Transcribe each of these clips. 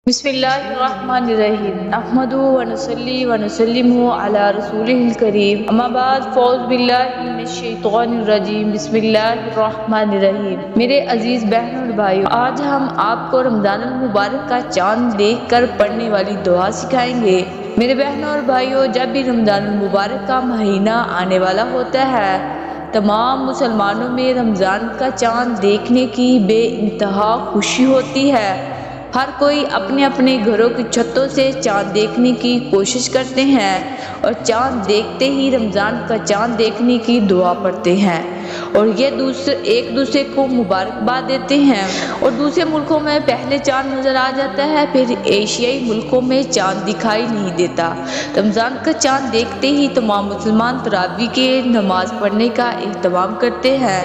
बिस्मिल्लाहिर्रहमानिर्रहीम अहमदु व नसल्ली व नसल्लिमु अला रसूलिहिल करीम अम्मा बाद फ़ौज़ बिल्लाहि मिनश शैतानिर रजीम बिस्मिल्लाहिर्रहमानिर्रहीम। मेरे अजीज बहनों और भाइयों, आज हम आपको रमज़ानुल मुबारक का चांद देखकर पढ़ने वाली दुआ सिखाएंगे। मेरे बहनों और भाइयों, जब भी रमज़ानुल मुबारक का महीना आने वाला होता है, तमाम मुसलमानों में रमज़ान का चांद देखने की बेइंतहा खुशी होती है। हर कोई अपने अपने घरों की छतों से चांद देखने की कोशिश करते हैं और चांद देखते ही रमज़ान का चांद देखने की दुआ पढ़ते हैं और ये एक दूसरे को मुबारकबाद देते हैं। और दूसरे मुल्कों में पहले चांद नज़र आ जाता है, फिर एशियाई मुल्कों में चांद दिखाई नहीं देता। रमज़ान का चांद देखते ही तमाम मुसलमान तरावी के नमाज पढ़ने का एहतमाम करते हैं,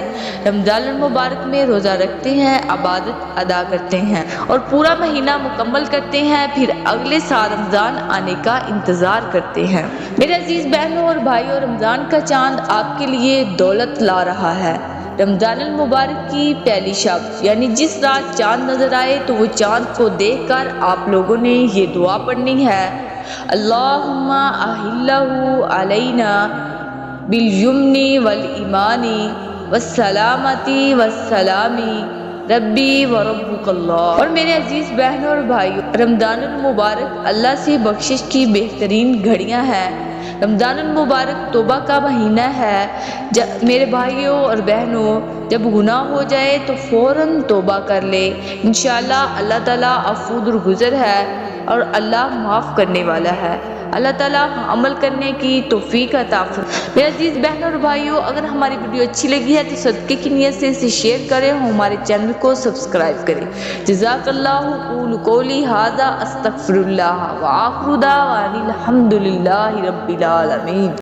रमज़ान मुबारक में रोज़ा रखते हैं, इबादत अदा करते हैं और पूरा महीना मुकम्मल करते हैं, फिर अगले साल रमज़ान आने का इंतज़ार करते हैं। मेरे अजीज बहनों और भाइयों, रमज़ान का चांद आपके लिए दौलत ला रहा है। रमज़ानुल मुबारक की पहली शब यानी जिस रात चांद नजर आए, तो वो चांद को देखकर आप लोगों ने ये दुआ पढ़नी है, अल्लाहुम्मा अहिल्लहु अलैना बिल युम्नी वल ईमानी वस्सलामती वस्सलामी रब्बी व रब्बुकल्लाह। और मेरे अजीज बहनों और भाइयों, रमज़ानुल मुबारक अल्लाह से बख्शिश की बेहतरीन घड़ियां हैं। रमज़ानुल मुबारक तौबा का महीना है। जब मेरे भाइयों और बहनों, जब गुनाह हो जाए तो फ़ौरन तौबा कर ले। इंशाअल्लाह अल्लाह ताला अफ़ूदुर गुज़र है और अल्लाह माफ़ करने वाला है। अल्लाह ताला अमल करने की तौफीक अता फरमाए। मेरे अजीज बहनों और भाइयों, अगर हमारी वीडियो अच्छी लगी है तो सदके की नियत से इसे शेयर करें और हमारे चैनल को सब्सक्राइब करें। जज़ाकल्लाहु क़ूलु क़ौली हाज़ा अस्तग़फ़िरुल्लाह व आख़िरु दावानी अनिल हम्दुलिल्लाहि रब्बिल आलमीन।